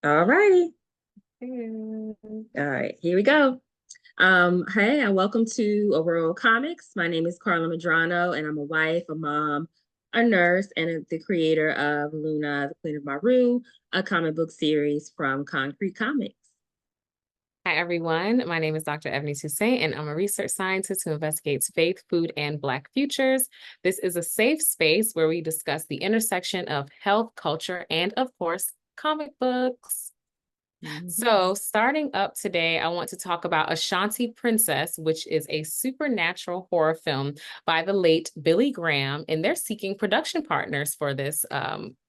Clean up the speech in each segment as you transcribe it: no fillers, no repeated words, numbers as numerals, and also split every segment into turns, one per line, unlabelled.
All righty.
Mm.
All right, here we go. Hey, and welcome to Ororo Comics. My name is Carla Madrano, and I'm a wife, a mom, a nurse, and the creator of Luna, the Queen of Mahru, a comic book series from Concrete Comics.
Hi, everyone. My name is Dr. Ebony Toussaint, and I'm a research scientist who investigates faith, food, and Black futures. This is a safe space where we discuss the intersection of health, culture, and, of course, comic books.
Mhm.
So, starting up today, I want to talk about Ashanti Princess, which is a supernatural horror film by the late Billy Graham, and they're seeking production partners for this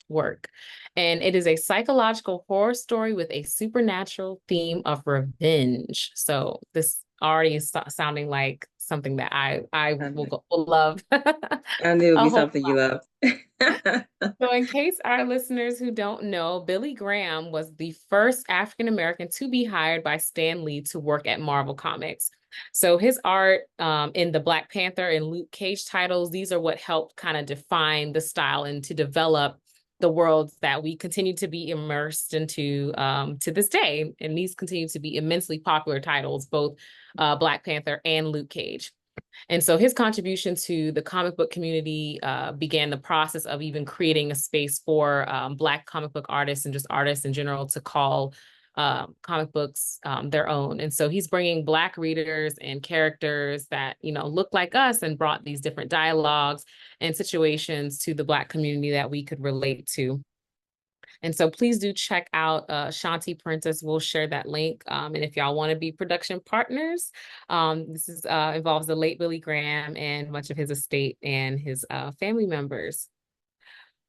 work. And it is a psychological horror story with a supernatural theme of revenge. So, this already is sounding like something that I
I knew,
will love.
I knew it would
A
be
whole
something you love.
so, in case our listeners who don't know, Billy Graham was the first African American to be hired by Stan Lee to work at Marvel Comics. So, his art in the Black Panther and Luke Cage titles, these are what helped kind of define the style and to develop the worlds that we continue to be immersed into to this day. And these continue to be immensely popular titles, both Black Panther and Luke Cage. And so his contribution to the comic book community began the process of even creating a space for Black comic book artists and just artists in general to call comic books their own. And so he's bringing Black readers and characters that, look like us and brought these different dialogues and situations to the Black community that we could relate to. And so please do check out Shanti Princess. We'll share that link. And if y'all want to be production partners, this is involves the late Billy Graham and much of his estate and his family members.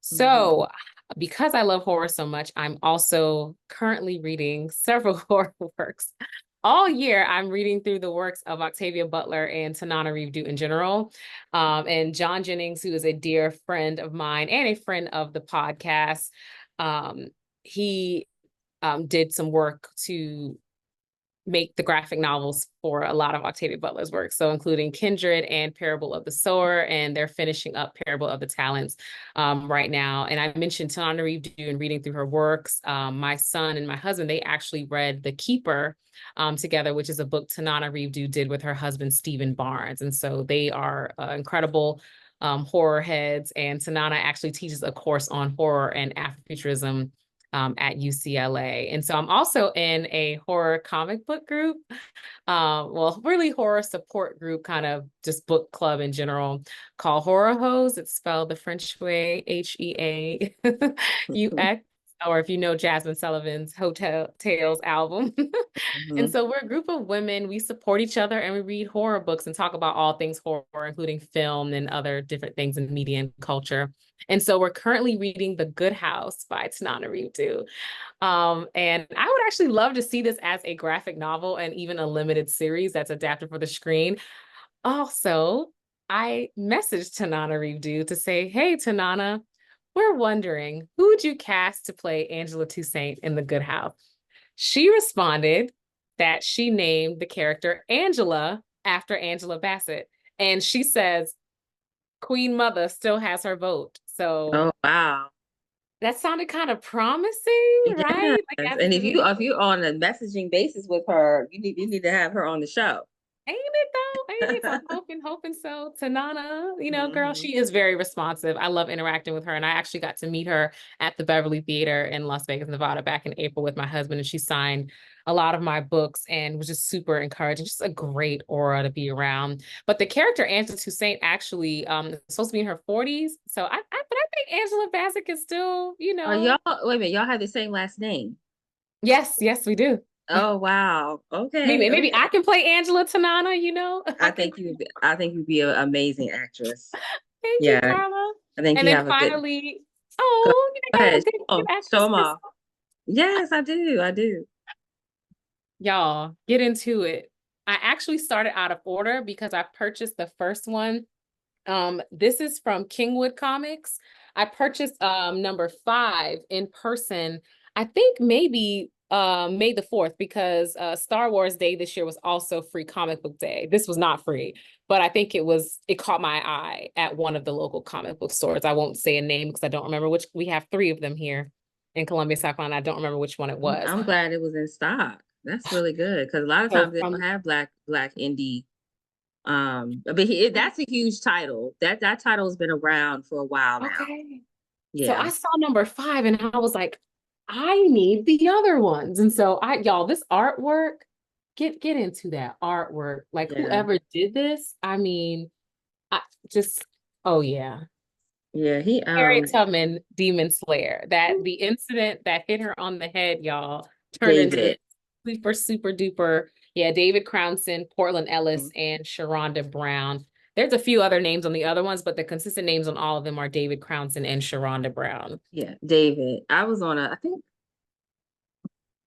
Mhm.
So because I love horror so much, I'm also currently reading several horror works. All year, I'm reading through the works of Octavia Butler and Tanana Reeve in general. And John Jennings, who is a dear friend of mine and a friend of the podcast, um, he did some work to make the graphic novels for a lot of Octavia Butler's work, so including Kindred and Parable of the Sower, and they're finishing up Parable of the Talents right now. And I mentioned Tanana Reeve and reading through her works. My son and my husband, they actually read The Keeper together, which is a book Tanana Reeve did with her husband, Stephen Barnes. And so they are incredible horror heads. And Tanana actually teaches a course on horror and Afrofuturism at UCLA. And so I'm also in a horror comic book group. Well, really horror support group, kind of just book club in general, called Horror Hose. It's spelled the French way, Heaux. Or if you know Jasmine Sullivan's Hotel Tales album. And
Mhm.
so we're a group of women. We support each other and we read horror books and talk about all things horror, including film and other different things in media and culture. And so we're currently reading The Good House by Tananarive. And I would actually love to see this as a graphic novel and even a limited series that's adapted for the screen. Also, I messaged Tanana Reeve to say, hey, Tanana, we're wondering who would you cast to play Angela Toussaint in The Good House? She responded that she named the character Angela after Angela Bassett. And she says, Queen Mother still has her vote. So
Oh wow.
that sounded kind of promising,
Yes.
right? Like as
And
an
if
initial.
you're on a messaging basis with her, you need to have her on the show.
Ain't it though? Ain't it? So I'm hoping so. Tanana, girl,
Hmm.
she is very responsive. I love interacting with her. And I actually got to meet her at the Beverly Theater in Las Vegas, Nevada back in April with my husband. And she signed a lot of my books and was just super encouraging. Just a great aura to be around. But the character Angela Toussaint actually is supposed to be in her 40s. So but I think Angela Bassett is still,
Are y'all, wait a minute, y'all have the same last name.
yes, we do.
Oh wow.
Maybe
Okay,
maybe
okay.
I can play Angela Tanana. I can.
I think you'd be an amazing actress.
Thank you,
Yeah.
Carla.
I think
And
you
then
have a good
finally,
go,
I
go
got a
ahead.
good
Oh, show
actress,
them
Chris.
off. Yes, I do. I do.
Y'all, get into it. I actually started out of order because I purchased the first one. This is from Kingwood Comics. I purchased number 5 in person. I think maybe May the 4th because Star Wars Day this year was also free comic book day. This was not free, but I think it caught my eye at one of the local comic book stores. I won't say a name because I don't remember which. We have 3 of them here in Columbia, South Carolina. I don't remember which one it was.
I'm glad it was in stock. That's really good because a lot of
So
times they don't
from
have black indie. But that's a huge title. That title has been around for a while now.
okay. So
Yeah,
I saw number 5 and I was like, I need the other ones. And so y'all, this artwork, get into that artwork. Like
yeah,
whoever did this, I mean, I just, oh yeah.
yeah. He
Harriet Tubman, Demon Slayer. That the incident that hit her on the head, y'all, turned into this
David.
super, super duper. Yeah, David Crownson, Portland Ellis,
Mhm.
and Sharonda Brown. There's a few other names on the other ones, but the consistent names on all of them are David Crownson and Sharonda Brown.
Yeah, David. I was on a. I think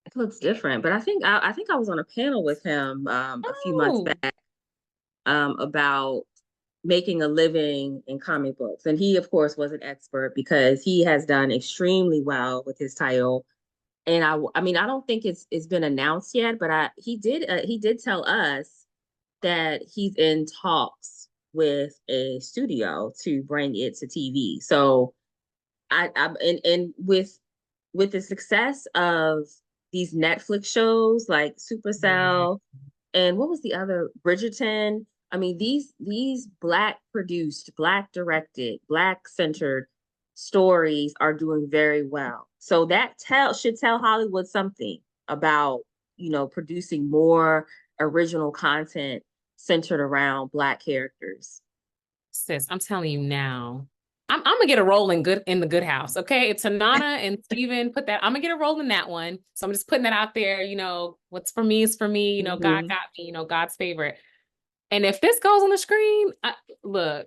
it looks different, but I think I was on a panel with him a few months
Oh,
back about making a living in comic books, and he of course was an expert because he has done extremely well with his title. And I mean, I don't think it's been announced yet, but he did tell us that he's in talks with a studio to bring it to TV. So and with the success of these Netflix shows like
yeah.
Supercell and what was the other Bridgerton? I mean, these black produced, black directed, black centered stories are doing very well. So that should tell Hollywood something about, producing more original content centered around black characters.
Sis, I'm telling you now. I'm gonna get a role in the Good House. Okay. It's Tanana and Steven put that. I'm gonna get a role in that one. So I'm just putting that out there. What's for me is for me. God
Hmm.
got me, God's favorite. And if this goes on the screen, look,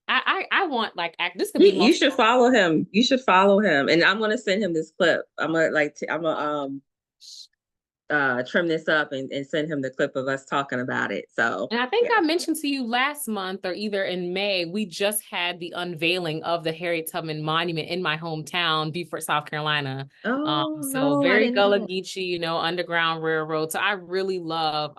I want like this could be
You should
multiple.
follow him. You should follow him. And I'm gonna send him this clip. I'm gonna trim this up and send him the clip of us talking about it. So
And I think
yeah.
I mentioned to you last month or either in May, we just had the unveiling of the Harriet Tubman Monument in my hometown, Beaufort, South Carolina.
Oh
So
no, I
very
didn't
Gullah
know.
Geechee, Underground Railroad. So I really love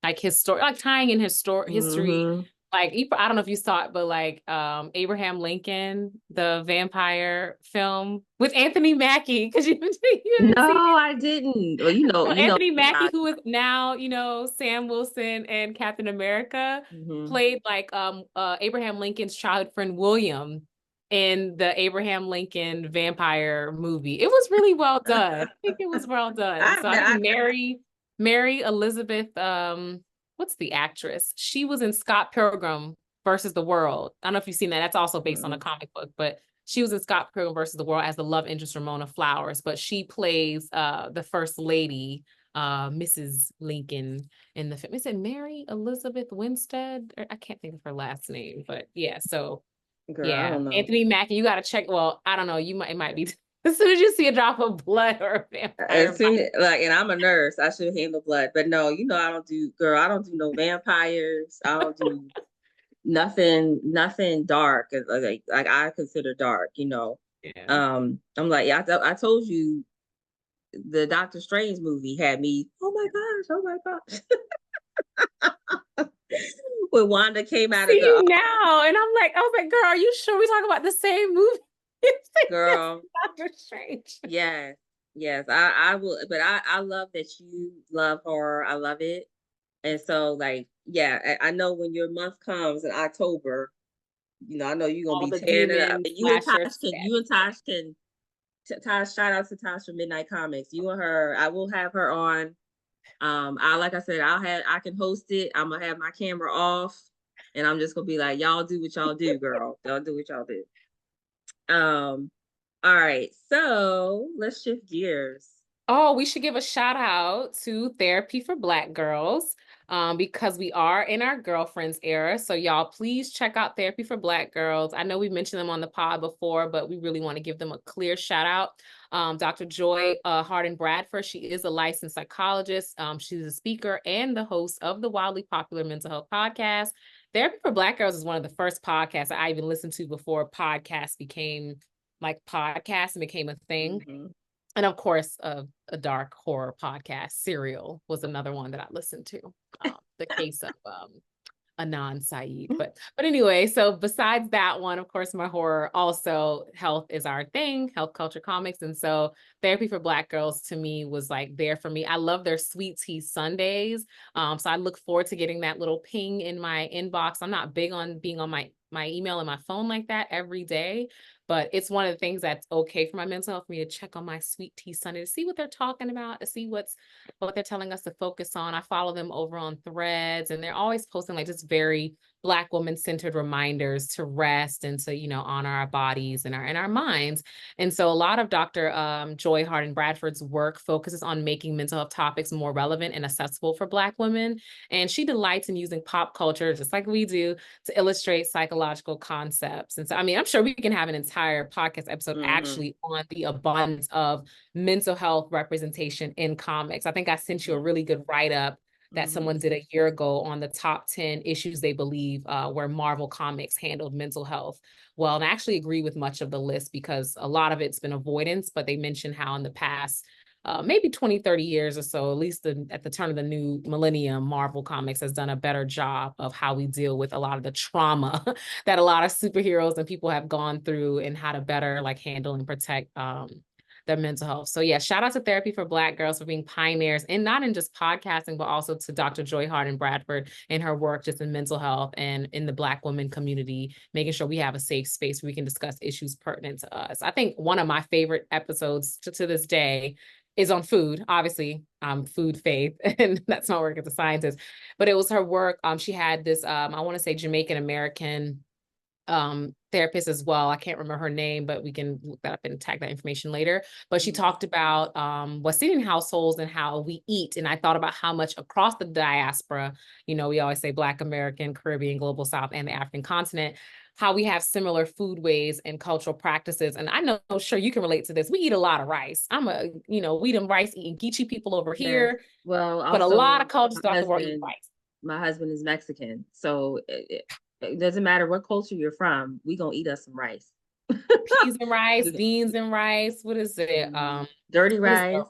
like like tying in history.
Hmm.
Like I don't know if you saw it, but like Abraham Lincoln, the vampire film with Anthony Mackie, because you
No,
didn't see.
I didn't. Well,
So
you know
Anthony
me
Mackie,
now.
who is now, Sam Wilson and Captain America,
Hmm.
played like Abraham Lincoln's childhood friend William in the Abraham Lincoln vampire movie. It was really well done. I think it was well done. So I think
I
Mary Elizabeth, what's the actress? She was in Scott Pilgrim versus the World. I don't know if you've seen that. That's also based on a
mm-mm.
comic book, but she was in Scott Pilgrim versus the World as the love interest Ramona Flowers, but she plays the first lady, Mrs. Lincoln in the film. Is it Mary Elizabeth Winstead? I can't think of her last name, but yeah. So
Girl, I
yeah,
don't know.
Anthony Mackie, you got to check. Well, I don't know. It might be as soon as you see a drop of blood or a
As
vampire
soon
bite.
as, like, and I'm a nurse, I should handle blood. But no, I don't do, girl, I don't do no vampires. I don't do nothing dark. Like I consider dark.
Yeah.
I'm like, yeah, I told you the Doctor Strange movie had me, oh my gosh. When Wanda came out of
See
the
you now, and I was like, girl, are you sure we talking about the same movie? Yes,
girl,
Doctor Strange.
yes, yes, I will, but I love that you love horror. I love it. And so, like, yeah, I know when your month comes in October, I know you're gonna
All
be
the
tearing it up.
demon
And
slasher
You and
sketch.
Tosh can, Tosh, shout out to Tosh from Midnight Comics. You and her, I will have her on. Like I said, I can host it. I'm gonna have my camera off, and I'm just gonna be like, y'all do what y'all do, girl. Y'all do what y'all do. Um, all right, so let's shift gears.
Oh, we should give a shout out to Therapy for Black Girls because we are in our girlfriends era. So y'all please check out Therapy for Black Girls. I know we mentioned them on the pod before, but we really want to give them a clear shout out. Dr. Joy Harden Bradford, she is a licensed psychologist. She's a speaker and the host of the wildly popular mental health podcast. Therapy for Black Girls is one of the first podcasts I even listened to before podcasts became like podcasts and became a thing.
Hmm.
And of course, a dark horror podcast, Serial, was another one that I listened to. The case of Anan Saeed. But anyway, so besides that one, of course, my horror, also health is our thing, health culture comics. And so therapy for Black girls to me was like there for me. I love their sweet tea Sundays. So I look forward to getting that little ping in my inbox. I'm not big on being on my email and my phone like that every day, but it's one of the things that's okay for my mental health for me to check on my sweet tea Sunday to see what they're talking about, to see what they're telling us to focus on. I follow them over on Threads, and they're always posting like just very Black woman centered reminders to rest and to, honor our bodies and our minds. And so a lot of Dr. Joy Harden Bradford's work focuses on making mental health topics more relevant and accessible for Black women. And she delights in using pop culture, just like we do, to illustrate psychological concepts. And so, I mean, I'm sure we can have an entire podcast episode actually on the abundance of mental health representation in comics. I think I sent you a really good write-up that someone did a year ago on the top 10 issues they believe where Marvel Comics handled mental health well. And I actually agree with much of the list because a lot of it's been avoidance, but they mentioned how in the past, maybe 20, 30 years or so, at least at the turn of the new millennium, Marvel Comics has done a better job of how we deal with a lot of the trauma that a lot of superheroes and people have gone through and how to better like handle and protect their mental health. So yeah, shout out to Therapy for Black Girls for being pioneers and not in just podcasting, but also to Dr. Joy Harden Bradford and her work just in mental health and in the Black women community, making sure we have a safe space where we can discuss issues pertinent to us. I think one of my favorite episodes to this day is on food. Obviously, food faith, and that's my work as a scientist, but it was her work. She had this, I want to say Jamaican American therapist as well. I can't remember her name, but we can look that up and tag that information later. But she talked about West Indian households and how we eat. And I thought about how much across the diaspora, we always say Black American, Caribbean, Global South, and the African continent, how we have similar food ways and cultural practices. And I know, sure, you can relate to this. We eat a lot of rice. We them rice eating Geechee people over
Yes.
here,
Well,
but a
also
lot of cultures
my
throughout the world eat
husband,
rice.
my husband is Mexican, so it doesn't matter what culture you're from. We gonna eat us some rice.
Peas and rice, beans and rice. What is it?
Dirty
What is it?
rice.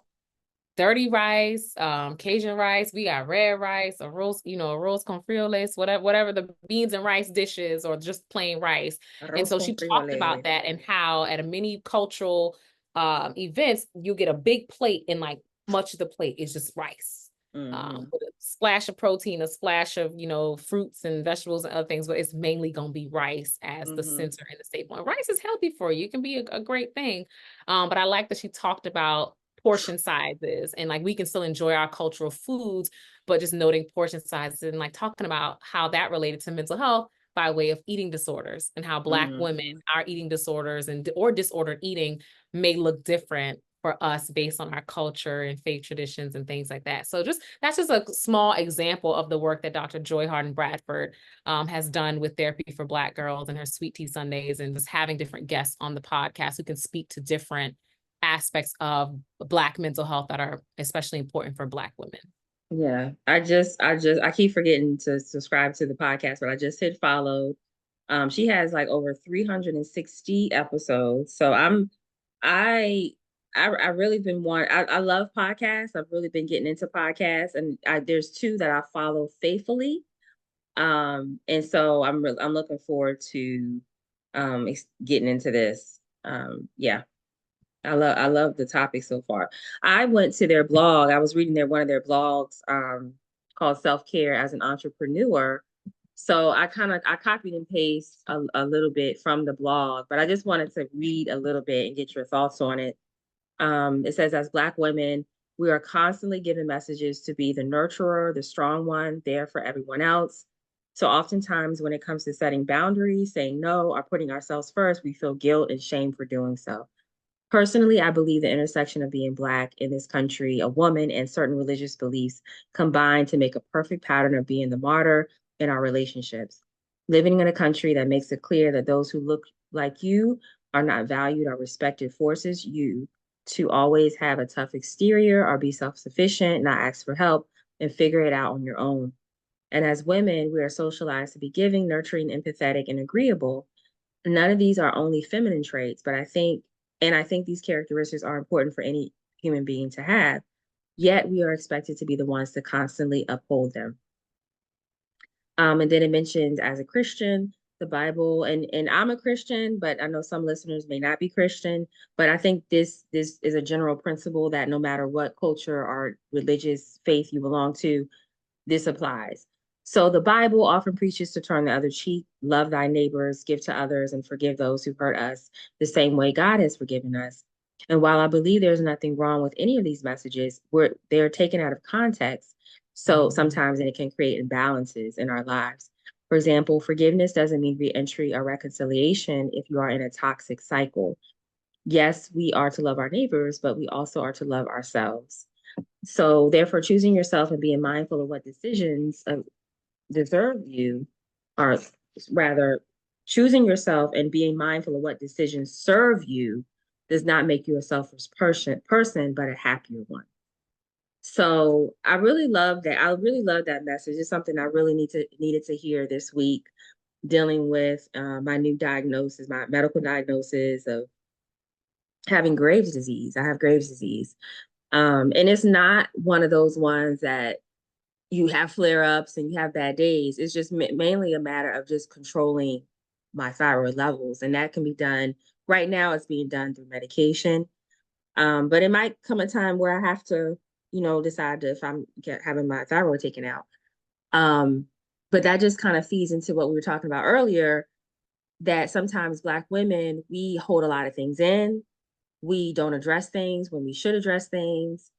Dirty rice, Cajun rice. We got red rice, arroz con frijoles, whatever the beans and rice dishes, or just plain rice. And
Arroz
so
con
she talked about
frijoles.
that and how at a many cultural events you get a big plate and like much of the plate is just rice. With a splash of protein, a splash of fruits and vegetables and other things, but it's mainly gonna be rice as the center and the staple. And rice is healthy for you; it can be a great thing. But I like that she talked about portion sizes and like we can still enjoy our cultural foods, but just noting portion sizes and like talking about how that related to mental health by way of eating disorders and how Black women, our eating disorders or disordered eating may look different for us based on our culture and faith traditions and things like that. So that's just a small example of the work that Dr. Joy Harden Bradford has done with Therapy for Black Girls and her Sweet Tea Sundays, and just having different guests on the podcast who can speak to different aspects of Black mental health that are especially important for Black women.
Yeah, I keep forgetting to subscribe to the podcast, but I just hit follow. She has like over 360 episodes. So I I really been I love podcasts. I've really been getting into podcasts, and there's two that I follow faithfully. And so I'm looking forward to getting into this. Yeah. I love the topic so far. I went to their blog. I was reading one of their blogs called Self-Care as an Entrepreneur. So I copied and pasted a little bit from the blog, but I just wanted to read a little bit and get your thoughts on it. It says, as Black women, we are constantly given messages to be the nurturer, the strong one, there for everyone else. So oftentimes when it comes to setting boundaries, saying no, or putting ourselves first, we feel guilt and shame for doing so. Personally, I believe the intersection of being Black in this country, a woman, and certain religious beliefs combine to make a perfect pattern of being the martyr in our relationships. Living in a country that makes it clear that those who look like you are not valued or respected forces you to always have a tough exterior or be self-sufficient, not ask for help, and figure it out on your own. And as women, we are socialized to be giving, nurturing, empathetic, and agreeable. None of these are only feminine traits, but I think these characteristics are important for any human being to have. Yet we are expected to be the ones to constantly uphold them. And then it mentions as a Christian, the Bible, and I'm a Christian, but I know some listeners may not be Christian. But I think this is a general principle that no matter what culture or religious faith you belong to, this applies. So the Bible often preaches to turn the other cheek, love thy neighbors, give to others, and forgive those who hurt us the same way God has forgiven us. And while I believe there's nothing wrong with any of these messages, they're taken out of context. So sometimes it can create imbalances in our lives. For example, forgiveness doesn't mean reentry or reconciliation if you are in a toxic cycle. Yes, we are to love our neighbors, but we also are to love ourselves. So, therefore, choosing yourself and being mindful of what decisions deserve you, or rather, choosing yourself and being mindful of what decisions serve you does not make you a selfish person, but a happier one. So, I really love that. I really love that message. It's something I really needed to hear this week, dealing with my new diagnosis, my medical diagnosis of having Graves' disease. I have Graves' disease. And it's not one of those ones that you have flare ups and you have bad days. It's just mainly a matter of just controlling my thyroid levels. And that can be done right now, it's being done through medication. But it might come a time where I have to, decide to, if having my thyroid taken out. Um, but that just kind of feeds into what we were talking about earlier, that sometimes Black women, we hold a lot of things in. We don't address things when we should address things.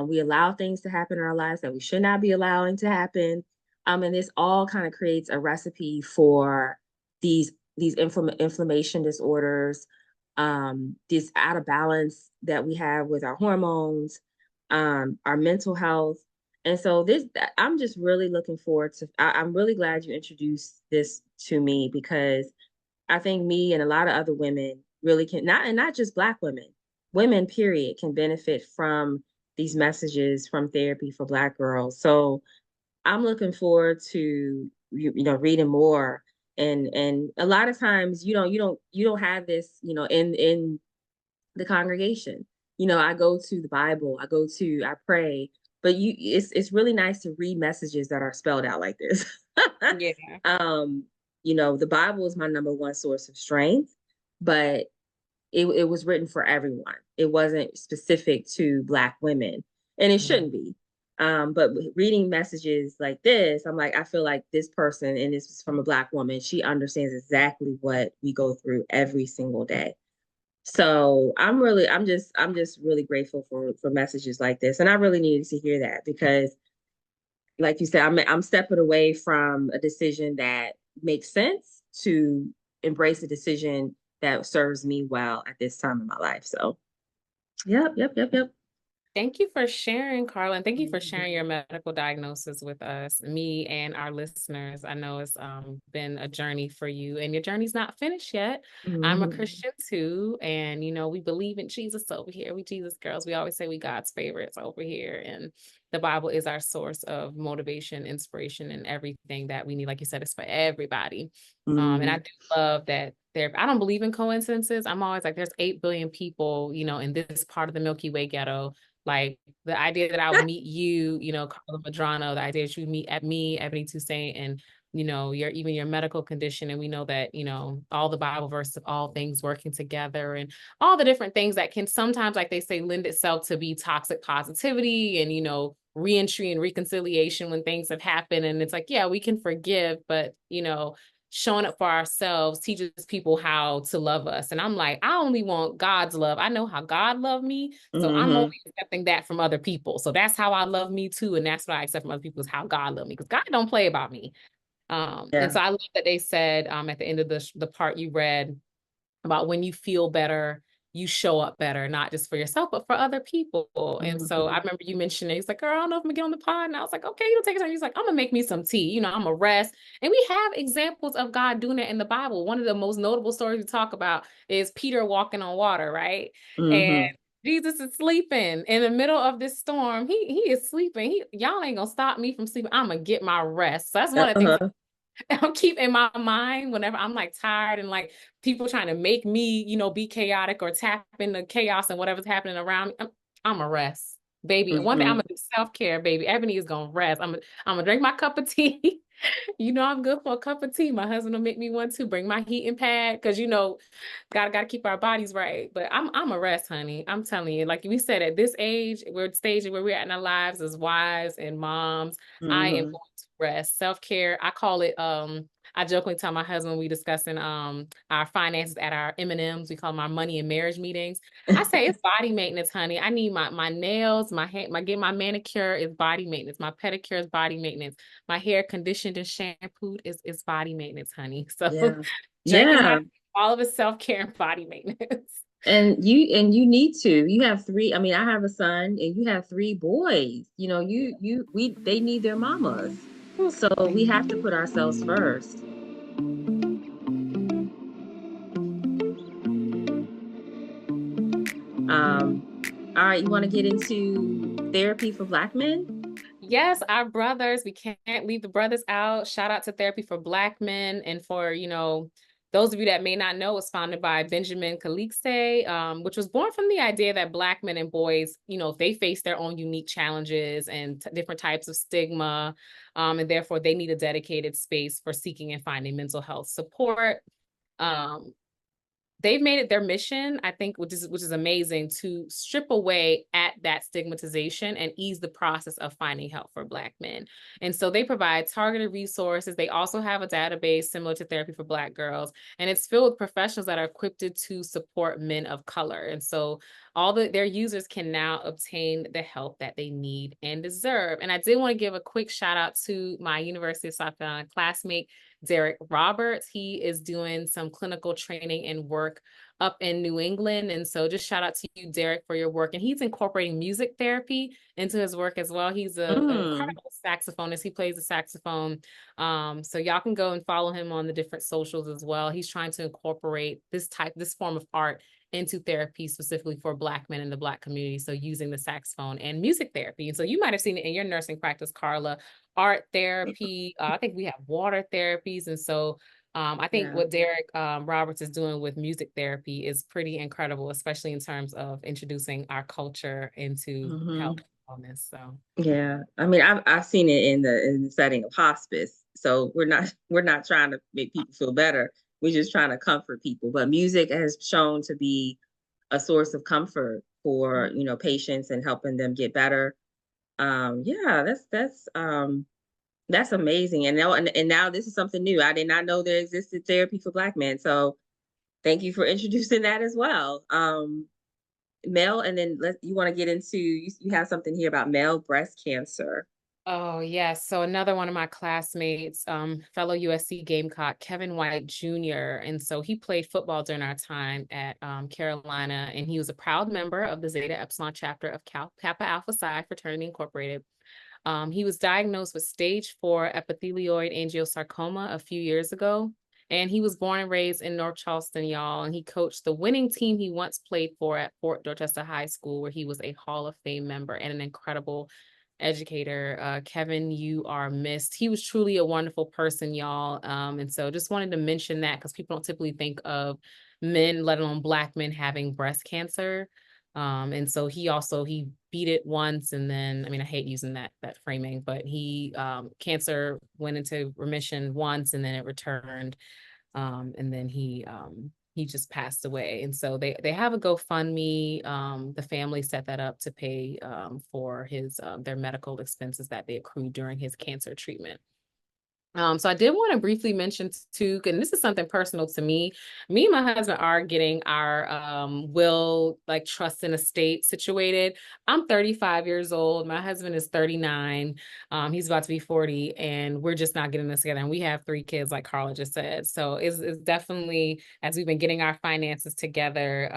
We allow things to happen in our lives that we should not be allowing to happen. And this all kind of creates a recipe for these inflammation disorders, this out of balance that we have with our hormones, our mental health. And so I'm just really looking forward to. I'm really glad you introduced this to me, because I think me and a lot of other women really can not just Black women, women period, can benefit from these messages from therapy for Black girls. So I'm looking forward to reading more. And a lot of times you don't have this in the congregation. I go to the Bible, I pray, but it's really nice to read messages that are spelled out like this.
Yeah.
um, the Bible is my number one source of strength, but it was written for everyone. It wasn't specific to Black women, and it shouldn't be. But reading messages like this, I'm like, I feel like this person, and this is from a Black woman, she understands exactly what we go through every single day. So I'm just really grateful for messages like this, and I really needed to hear that, because, like you said, I'm stepping away from a decision that makes sense to embrace a decision that serves me well at this time in my life. So, yep, yep, yep, yep.
Thank you for sharing, Carla, and thank you for
Mhm.
sharing your medical diagnosis with us, me and our listeners. I know it's been a journey for you, and your journey's not finished yet. I'm a
Mhm.
Christian too, and we believe in Jesus over here. We Jesus girls. We always say we God's favorites over here, and the Bible is our source of motivation, inspiration, and everything that we need. Like you said, it's for everybody. And I
Mhm.
do love that I don't believe in coincidences. I'm always like, there's 8 billion people, in this part of the Milky Way ghetto. Like the idea that I would meet you, Carla Madrano, the idea that you meet at me, Ebony Toussaint, and your medical condition. And we know that, all the Bible verses of all things working together and all the different things that can sometimes, like they say, lend itself to be toxic positivity and, reentry and reconciliation when things have happened. And it's like, yeah, we can forgive, but showing up for ourselves teaches people how to love us. And I'm like, I only want God's love. I know how God loved me. So I'm only
Mhm.
accepting that from other people. So that's how I love me too. And that's what I accept from other people, is how God loved me. Because God don't play about me. And
Yeah.
so I love that they said at the end of the part you read about when you feel better, you show up better, not just for yourself, but for other people. And so I
Mhm.
remember you mentioning, he's like, girl, I don't know if I'm gonna get on the pod. And I was like, okay, you don't take your time. He's like, I'm gonna make me some tea. I'm gonna rest. And we have examples of God doing that in the Bible. One of the most notable stories we talk about is Peter walking on water, right? And
Mhm.
Jesus is sleeping in the middle of this storm. He is sleeping. Y'all ain't gonna stop me from sleeping. I'm gonna get my rest. So that's one of the things
Uh-huh.
I'll keep in my mind whenever I'm like tired and like people trying to make me, be chaotic or tap into chaos and whatever's happening around me. I'm a rest, baby. One thing I'm
Mhm.
gonna do self-care, baby. Ebony is gonna rest. I'm gonna drink my cup of tea You know, I'm good for a cup of tea. My husband will make me one too. Bring my heating pad because you know, gotta keep our bodies right. But I'm a rest, honey. I'm telling you, like we said, at this age, we're at the stage where we're at in our lives as wives and moms. I am
Hmm.
going to rest. Self-care. I call it I jokingly tell my husband we discussing our finances at our M&Ms. We call them our money and marriage meetings. I say it's body maintenance, honey. I need my nails, my hair, my get my manicure is body maintenance. My pedicure is body maintenance. My hair conditioned and shampooed is body maintenance, honey. So
Yeah.
Drake and I,
Yeah.
all of it's self-care and body maintenance.
And you need to. You have three. I mean, I have a son and you have three boys. They need their mamas. So we have to put ourselves first. Um, all right, you want to get into therapy for Black men?
Yes, our brothers, we can't leave the brothers out. Shout out to Therapy for Black Men. And for, you know, those of you that may not know, it was founded by Benjamin Kalikse, which was born from the idea that Black men and boys, you know, they face their own unique challenges and different types of stigma, and therefore they need a dedicated space for seeking and finding mental health support. Um, they've made it their mission, I think, which is amazing, to strip away at that stigmatization and ease the process of finding help for Black men. And so they provide targeted resources. They also have a database similar to Therapy for Black Girls, and it's filled with professionals that are equipped to support men of color. And so their users can now obtain the help that they need and deserve. And I did want to give a quick shout out to my University of South Carolina classmate, Derek Roberts. He is doing some clinical training and work up in New England. And so just shout out to you, Derek, for your work. And he's incorporating music therapy into his work as well. He's an
Mm.
incredible saxophonist. He plays the saxophone. So y'all can go and follow him on the different socials as well. He's trying to incorporate this form of art into therapy specifically for Black men in the Black community. So using the saxophone and music therapy. And so you might have seen it in your nursing practice, Carla, art therapy. I think we have water therapies. And so I think
Yeah.
what Derek Roberts is doing with music therapy is pretty incredible, especially in terms of introducing our culture into health
Hmm.
and wellness. So
Yeah. I mean, I've seen it in the setting of hospice. So we're not trying to make people feel better. We're just trying to comfort people. But music has shown to be a source of comfort for, patients and helping them get better. Yeah, that's amazing. And now this is something new. I did not know there existed therapy for Black men. So thank you for introducing that as well. Male, and then you want to get into you have something here about male breast cancer.
oh, yes. So another one of my classmates, fellow USC Gamecock, Kevin White Jr. And so he played football during our time at Carolina, and he was a proud member of the Zeta Epsilon chapter of Kappa Alpha Psi Fraternity Incorporated. He was diagnosed with stage 4 epithelioid angiosarcoma a few years ago. And he was born and raised in North Charleston, y'all. And he coached the winning team he once played for at Fort Dorchester High School, where he was a Hall of Fame member and an incredible educator. Kevin, you are missed. He was truly a wonderful person, y'all. And so just wanted to mention that because people don't typically think of men, let alone Black men, having breast cancer. And so he beat it once, and then I mean I hate using that framing, but he cancer went into remission once and then it returned, and then he just passed away. And so they have a GoFundMe. The family set that up to pay for his their medical expenses that they accrued during his cancer treatment. So I did want to briefly mention too, and this is something personal to me. Me and my husband are getting our will, like, trust and estate situated. I'm 35 years old. My husband is 39. He's about to be 40, and we're just not getting this together. And we have 3 kids, like Carla just said. So it's definitely, as we've been getting our finances together.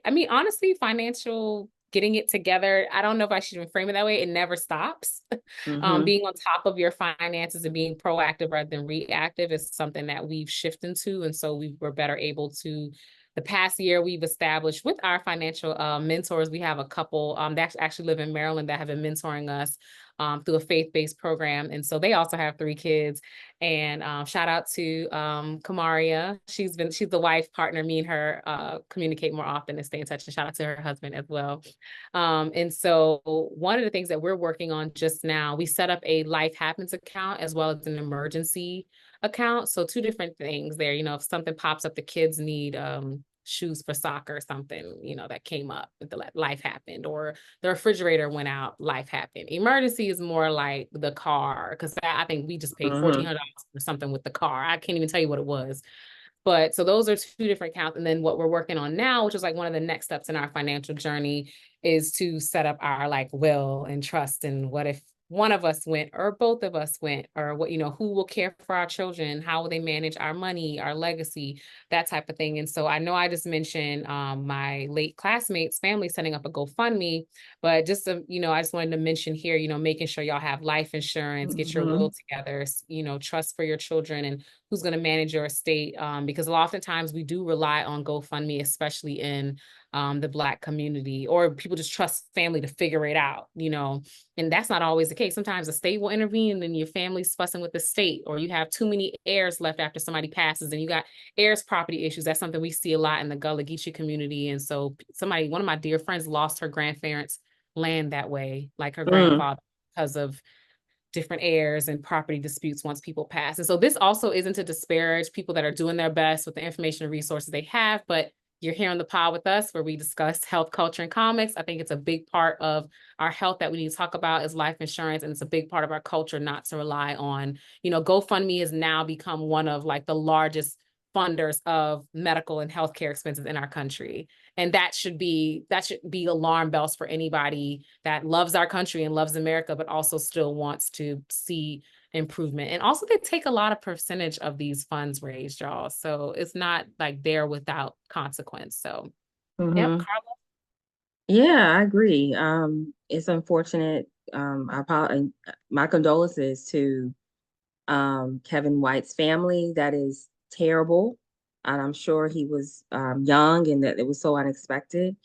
I mean, honestly, financial getting it together, I don't know if I should even frame it that way. It never stops.
Hmm.
Being on top of your finances and being proactive rather than reactive is something that we've shifted into. And so we were better able to the past year, we've established with our financial mentors, we have a couple that actually live in Maryland that have been mentoring us through a faith-based program. And so they also have 3 kids. And shout out to Kamaria. She's the wife partner. Me and her communicate more often and stay in touch. And shout out to her husband as well. And so one of the things that we're working on just now, we set up a Life Happens account as well as an emergency account. So 2 different things there. You know, if something pops up, the kids need shoes for soccer or something, you know, that came up, the life happened, or the refrigerator went out, life happened. Emergency is more like the car, because I think we just paid $1,400 for something with the car. I can't even tell you what it was. But so those are 2 different accounts. And then what we're working on now, which is like one of the next steps in our financial journey, is to set up our like will and trust. And what if one of us went or both of us went, or what, you know, who will care for our children? How will they manage our money, our legacy, that type of thing. And so I know I just mentioned my late classmates' family setting up a GoFundMe, but just, you know, I just wanted to mention here, you know, making sure y'all have life insurance, get your will together, you know, trust for your children and who's going to manage your estate. Because oftentimes we do rely on GoFundMe, especially in the Black community, or people just trust family to figure it out, you know, and that's not always the case. Sometimes the state will intervene and your family's fussing with the state, or you have too many heirs left after somebody passes and you got heirs property issues. That's something we see a lot in the Gullah Geechee community. And so one of my dear friends lost her grandparents' land that way, like her grandfather, because of different heirs and property disputes once people pass. And so this also isn't to disparage people that are doing their best with the information and resources they have, but you're here on the pod with us where we discuss health, culture, and comics. I think it's a big part of our health that we need to talk about is life insurance. And it's a big part of our culture not to rely on, you know, GoFundMe has now become one of like the largest funders of medical and healthcare expenses in our country. And that should be alarm bells for anybody that loves our country and loves America, but also still wants to see improvement. And also they take a lot of percentage of these funds raised, y'all. So it's not like they're without consequence. So yep, Carla.
Yeah, I agree. It's unfortunate. My condolences to Kevin White's family. That is terrible. And I'm sure he was young and that it was so unexpected.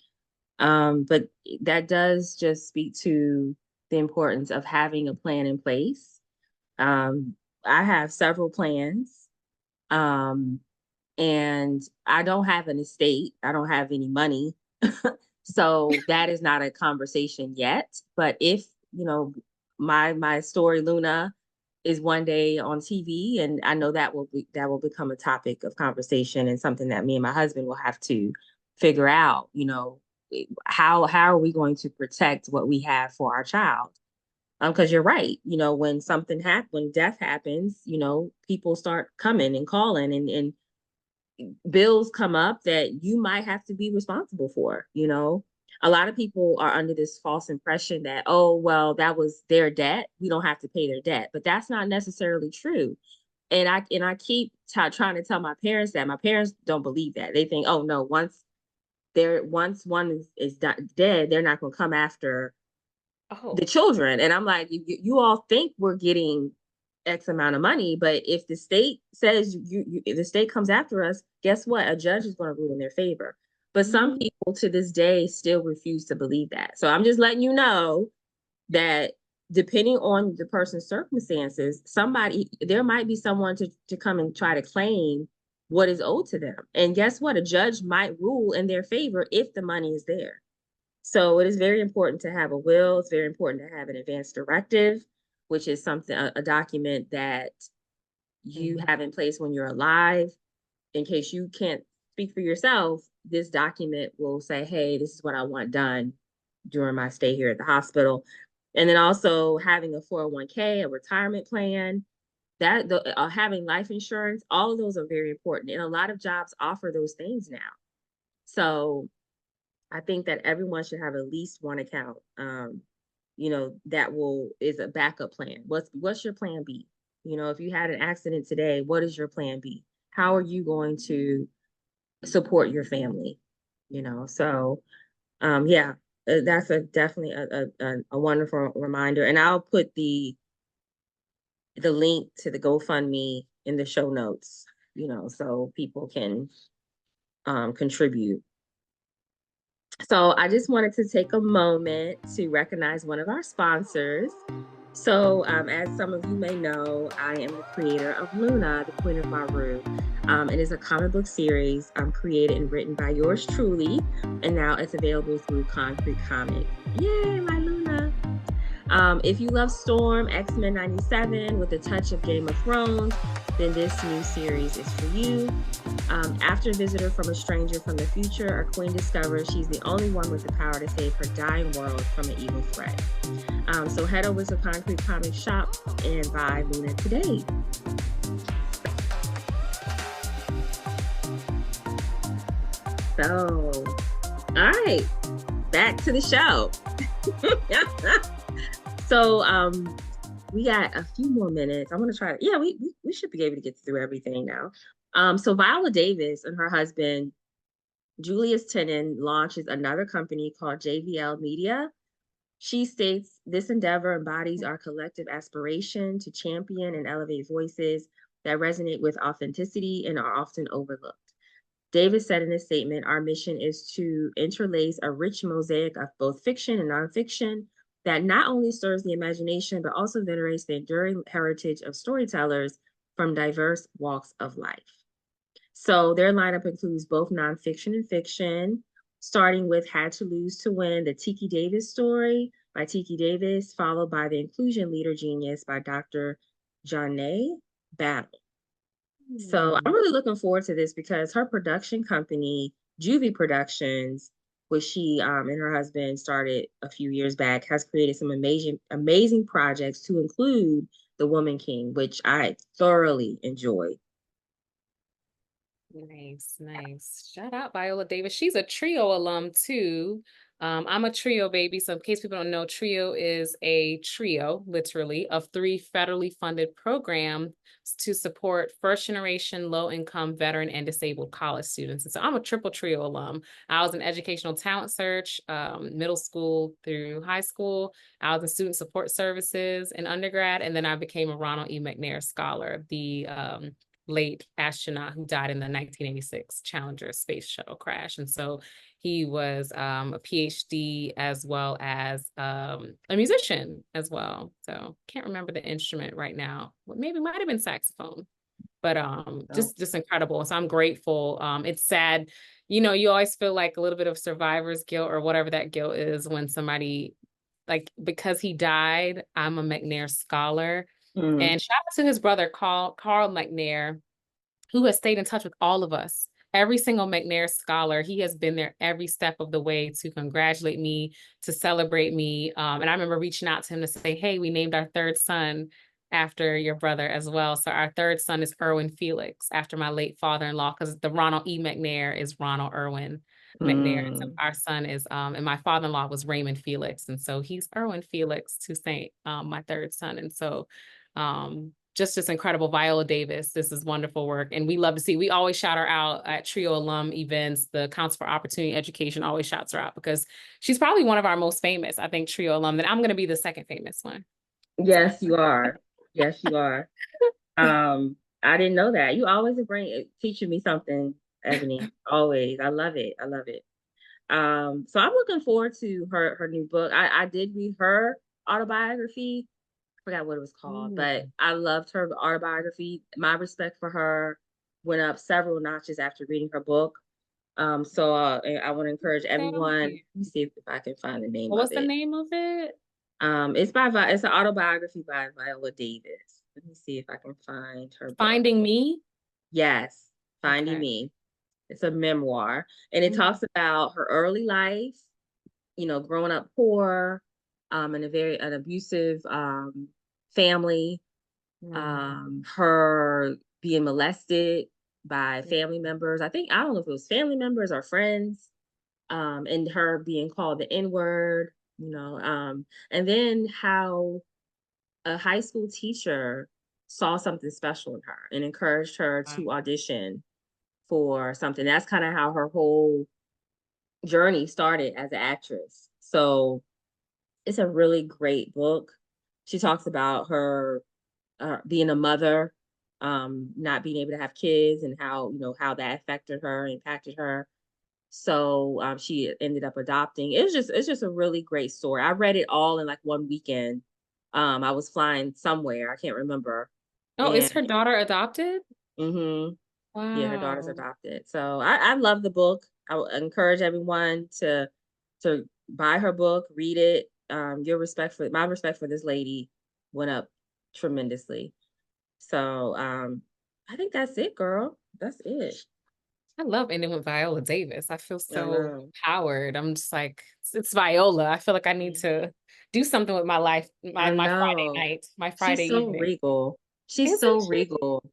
But that does just speak to the importance of having a plan in place. I have several plans, and I don't have an estate. I don't have any money. So that is not a conversation yet. But if, you know, my story, Luna, is one day on TV, and I know that will become a topic of conversation and something that me and my husband will have to figure out, you know, how are we going to protect what we have for our child? Because you're right, you know, when death happens, you know, people start coming and calling, and bills come up that you might have to be responsible for, you know. A lot of people are under this false impression that, oh, well, that was their debt, we don't have to pay their debt, but that's not necessarily true. And I keep trying to tell my parents that. My parents don't believe that. They think, oh no, once one is dead, they're not going to come after the children. And I'm like, you all think we're getting X amount of money, but if the state says if the state comes after us, guess what? A judge is going to rule in their favor. But some people to this day still refuse to believe that. So I'm just letting you know that depending on the person's circumstances, there might be someone to come and try to claim what is owed to them. And guess what? A judge might rule in their favor if the money is there. So it is very important to have a will. It's very important to have an advance directive, which is a document that you have in place when you're alive. In case you can't speak for yourself, this document will say, hey, this is what I want done during my stay here at the hospital. And then also having a 401k, a retirement plan, having life insurance, all of those are very important. And a lot of jobs offer those things now. So I think that everyone should have at least one account, you know, is a backup plan. What's your plan B? You know, if you had an accident today, what is your plan B? How are you going to support your family? You know, so yeah, that's definitely a wonderful reminder. And I'll put the link to the GoFundMe in the show notes, you know, so people can contribute. So I just wanted to take a moment to recognize one of our sponsors. So, as some of you may know, I am the creator of Luna, the Queen of Mahru. It is a comic book series created and written by yours truly, and now it's available through Concrete Comics. Yay, my Luna! If you love Storm, X-Men 97 with a touch of Game of Thrones, then this new series is for you. After a visitor from a stranger from the future, our queen discovers she's the only one with the power to save her dying world from an evil threat. So head over to Concrete Comics Shop and buy Luna today. So, all right, back to the show. So, we got a few more minutes. I want to try. Yeah, we should be able to get through everything now. So Viola Davis and her husband, Julius Tennant, launches another company called JVL Media. She states this endeavor embodies our collective aspiration to champion and elevate voices that resonate with authenticity and are often overlooked. Davis said in a statement, our mission is to interlace a rich mosaic of both fiction and nonfiction that not only stirs the imagination, but also venerates the enduring heritage of storytellers from diverse walks of life. So their lineup includes both nonfiction and fiction, starting with Had to Lose to Win, the Tiki Davis story by Tiki Davis, followed by The Inclusion Leader Genius by Dr. Janae Battle. So I'm really looking forward to this because her production company, Juvie Productions, which she and her husband started a few years back, has created some amazing projects to include The Woman King, which I thoroughly enjoy.
Nice. Shout out Viola Davis. She's a Trio alum too. I'm a Trio baby. So in case people don't know, Trio is a trio, literally, of 3 federally funded programs to support first generation, low income, veteran, and disabled college students. And so I'm a triple Trio alum. I was in educational talent search, middle school through high school. I was in student support services in undergrad, and then I became a Ronald E. McNair Scholar, the late astronaut who died in the 1986 Challenger space shuttle crash. And so he was a PhD as well as a musician as well. So can't remember the instrument right now. Well, maybe it might have been saxophone, but just incredible. So I'm grateful. It's sad, you always feel like a little bit of survivor's guilt or whatever that guilt is when somebody, like, because he died, I'm a McNair Scholar. And shout out to his brother, Carl McNair, who has stayed in touch with all of us. Every single McNair Scholar, he has been there every step of the way to congratulate me, to celebrate me. And I remember reaching out to him to say, hey, we named our 3rd son after your brother as well. So our 3rd son is Erwin Felix, after my late father-in-law, because the Ronald E. McNair is Ronald Erwin McNair. And so our son is, and my father-in-law was Raymond Felix. And so he's Erwin Felix to Saint, my 3rd son. And so just incredible. Viola Davis, this is wonderful work. And we love to see, we always shout her out at Trio alum events. The Council for Opportunity Education always shouts her out because she's probably one of our most famous, I think, Trio alum. Then I'm going to be the second famous one.
Yes, you are. Yes, you are. I didn't know that. You always teaching me something, Ebony. Always. I love it. So I'm looking forward to her new book. I did read her autobiography. I forgot what it was called, but I loved her autobiography. My respect for her went up several notches after reading her book. So I want to encourage everyone. Let me see if I can find the name of it.
What's the name of it?
It's an autobiography by Viola Davis. Let me see if I can find her book.
Finding Me?
Yes, Finding Me. It's a memoir, and it talks about her early life, growing up poor, in an abusive family, her being molested by family members. I don't know if it was family members or friends, and her being called the N-word, and then how a high school teacher saw something special in her and encouraged her to audition for something. That's kind of how her whole journey started as an actress. So it's a really great book. She talks about her being a mother not being able to have kids and how, how that affected her, impacted her. So she ended up adopting. It's just a really great story. I read it all in like one weekend. I was flying somewhere, I can't remember.
Oh, is
And
her daughter adopted?
hmm yeah, her daughter's
Wow.
adopted. So I love the book. I would encourage everyone to buy her book, read it. My respect for this lady went up tremendously. So I think that's it, girl. That's it.
I love ending with Viola Davis. I feel
I
so
know.
empowered. I'm just like, it's Viola. I feel like I need to do something with my life,
I
my Friday
know.
night, my
She's
Friday
so
evening.
regal. She's
Isn't
so
she?
regal.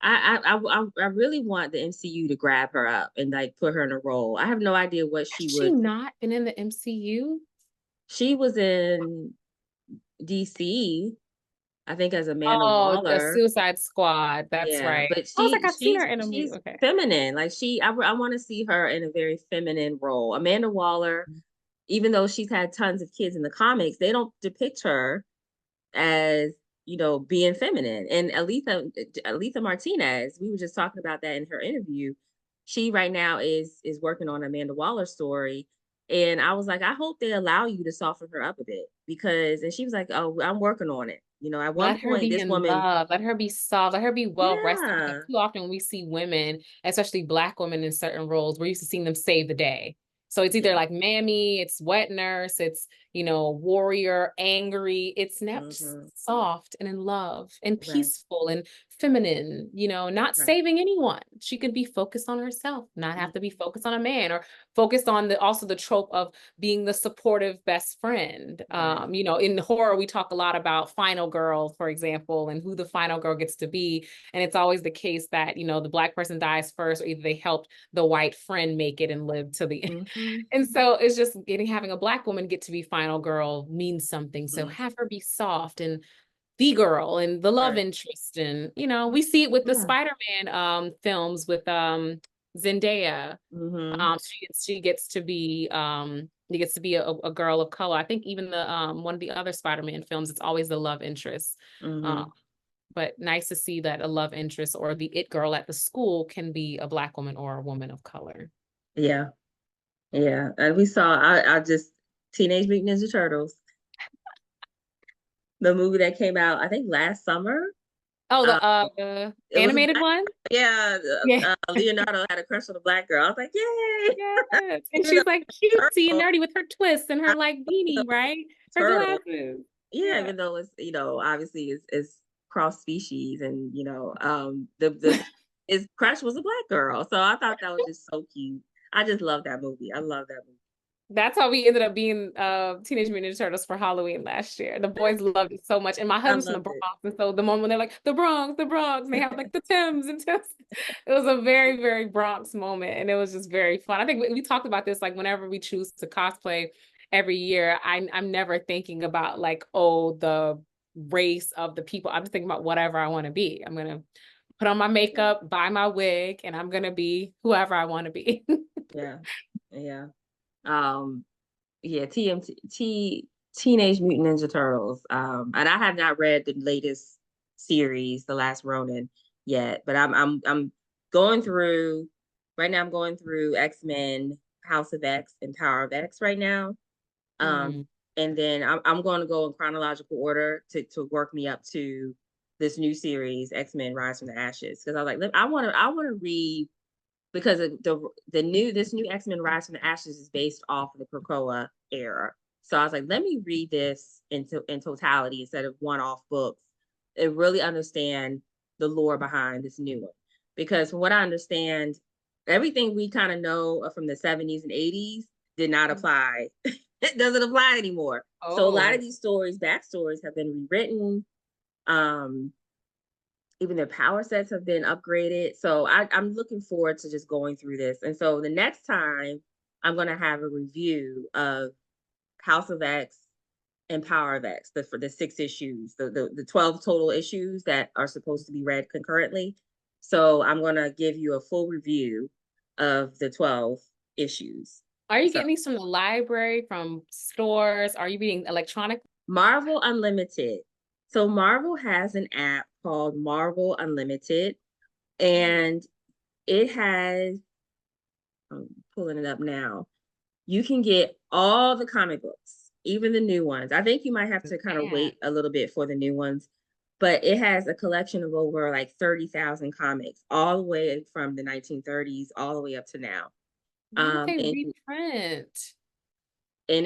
I really want the MCU to grab her up and like put her in a role. I have no idea what
Has
she
she
would.
not been in the MCU?
She was in DC, I think, as Amanda
Oh, the
Waller.
Suicide Squad. That's
Yeah,
right.
but
I was like,
she
I've seen
she's
her in a movie.
she's
Okay.
feminine. Like I want to see her in a very feminine role. Amanda Waller, even though she's had tons of kids in the comics, they don't depict her as being feminine. And Aletha Martinez, we were just talking about that in her interview. She right now is working on Amanda Waller's story, and I was like, I hope they allow you to soften her up a bit, because and she was like, oh, I'm working on it. At one
Let her
point
be
this
in
woman.
love. Let her be soft. Let her be well rested. Because
Yeah.
too often we see women, especially Black women in certain roles, we're used to seeing them save the day. So it's either
Yeah.
like mammy, it's wet nurse, it's, warrior, angry. It's now just
Hmm.
soft and in love and
Right.
peaceful and feminine, not
Right.
saving anyone. She could be focused on herself, not
Mm.
have to be focused on a man or focused on the trope of being the supportive best friend.
Right.
In horror, we talk a lot about final girl, for example, and who the final girl gets to be. And it's always the case that, the Black person dies first, or either they helped the white friend make it and live to the end.
Hmm.
And so it's just having a Black woman get to be final girl means something. So
Hmm.
have her be soft and the girl and the love
Right.
interest. And, we see it with the
Yeah.
Spider-Man films with Zendaya.
Hmm.
She gets to be a girl of color. I think even the one of the other Spider-Man films, it's always the love interest. Um,
Hmm.
but nice to see that a love interest or the it girl at the school can be a Black woman or a woman of color.
Yeah. Yeah. And we saw I just Teenage Mutant Ninja Turtles, the movie that came out, I think, last summer.
Oh,
Uh,
the
it was a
animated
black,
one?
yeah.
Yeah.
Leonardo had a crush on a black girl. I was like, yay!
Yes. And
Even though
she's like cutesy and
turtle,
nerdy with her twists and
I
her like
know
beanie, right? Her
turtle.
glasses.
Yeah,
Yeah.
even though it's obviously is cross species, and the his crush was a black girl. So I thought that was just so cute. I just love that movie. I love that movie.
That's how we ended up being Teenage Mutant Ninja Turtles for Halloween last year. The boys loved it so much. And my
I
husband's from the
loved
Bronx.
it.
And so the moment when they're like, the Bronx, and they have like the Tims and Tims. It was a very, very Bronx moment. And it was just very fun. I think we talked about this, like whenever we choose to cosplay every year, I'm never thinking about like, oh, the race of the people. I'm just thinking about whatever I want to be. I'm gonna put on my makeup, buy my wig, and I'm gonna be whoever I want to be.
Yeah, yeah. Um, yeah, Teenage Mutant Ninja Turtles. And I have not read the latest series, The Last Ronin, yet, but I'm going through right now. I'm going through X-Men, House of X, and Power of X right now.
Mm.
And then I'm going to go in chronological order to work me up to this new series, X-Men: Rise from the Ashes, because I was like, I want to read, because the new this new X-Men Rise from the Ashes is based off of the Krakoa era. So I was like, let me read this in totality instead of one-off books, and really understand the lore behind this new one. Because from what I understand, everything we kind of know from the 70s and 80s did not apply. It doesn't apply anymore. So a lot of
Oh.
these backstories have been rewritten. Um, Even their power sets have been upgraded. So I'm looking forward to just going through this. And so the next time I'm going to have a review of House of X and Power of X, for the 6 issues, the 12 total issues that are supposed to be read concurrently. So I'm going to give you a full review of the 12 issues.
Are you
So
getting these from the library, from stores? Are you reading electronic?
Marvel Unlimited. So Marvel has an app called Marvel Unlimited, and it has, I'm pulling it up now. You can get all the comic books, even the new ones. I think you might have to kind of
Man.
wait a little bit for the new ones, but it has a collection of over like 30,000 comics, all the way from the 1930s all the way up to now.
Why don't they
And
reprint?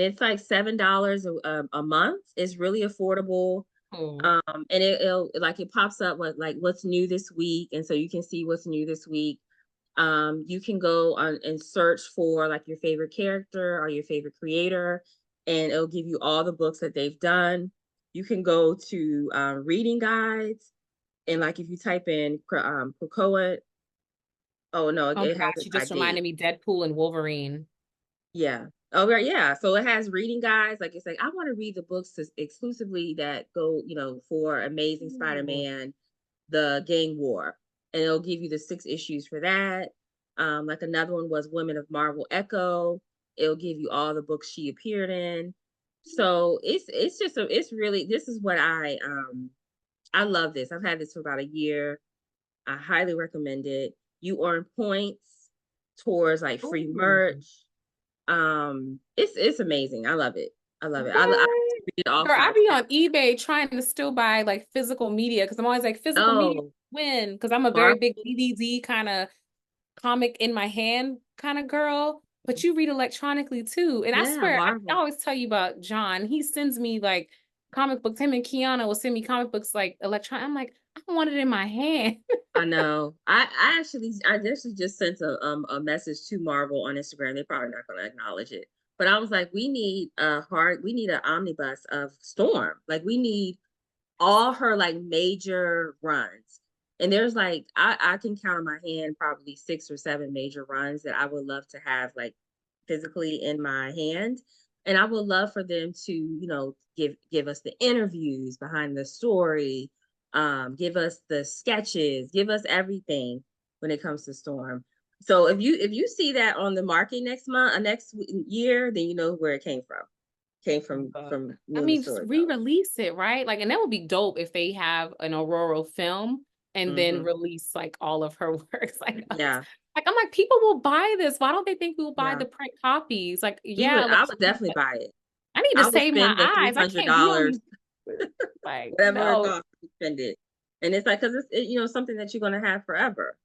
it's like $7 a month. It's really affordable.
Oh,
And it'll like it pops up with like what's new this week, and so you can see what's new this week. You can go on and search for like your favorite character or your favorite creator, and it'll give you all the books that they've done. You can go to reading guides, and like if you type in Krakoa, oh no,
oh
it
my
has
gosh,
it
you
by
just reminded
date.
me Deadpool and Wolverine.
Yeah. Oh, right. Yeah. So it has reading guides. Like it's like, I want to read the books exclusively that go, for Amazing
Ooh.
Spider-Man, the Gang War. And it'll give you the 6 issues for that. Like another one was Women of Marvel Echo. It'll give you all the books she appeared in. So it's just it's really, this is what I love this. I've had this for about a year. I highly recommend it. You earn points towards like free
Ooh.
merch. It's amazing. I love it. I love it. I
What?
read it all
Girl, I
five
be
times.
on eBay trying to still buy like physical media because I'm always like physical media
Oh,
win because I'm a very big
Marvel.
DVD kind of comic in my hand kind of girl. But you read electronically too. And I
Yeah,
swear, I
Marvel.
always tell you about John. He sends me like comic books. Him and Kiana will send me comic books like electronic. I'm like, I want it in my hand.
I know. I actually just sent a message to Marvel on Instagram. They're probably not gonna acknowledge it. But I was like, we need an omnibus of Storm. Like we need all her like major runs. And there's like I can count on my hand probably 6 or 7 major runs that I would love to have like physically in my hand. And I would love for them to, give us the interviews behind the story, give us the sketches, give us everything when it comes to Storm. So if you see that on the market next month, next year, then you know where it came from. Came from
I
Luna
mean, just
Storytelling.
re-release it, right? Like, and that would be dope if they have an Ororo film and then
Hmm.
release like all of her works.
Yeah,
Like I'm like, people will buy this. Why don't they think we will buy
yeah.
the print copies? Like,
We
yeah,
would.
like
I would definitely buy it.
I need to
I would
save my
spend the three
eyes. I
hundred
can't be on
dollars,
these. Like,
whatever it
no.
costs to spend it. And it's like because it's something that you're gonna have forever.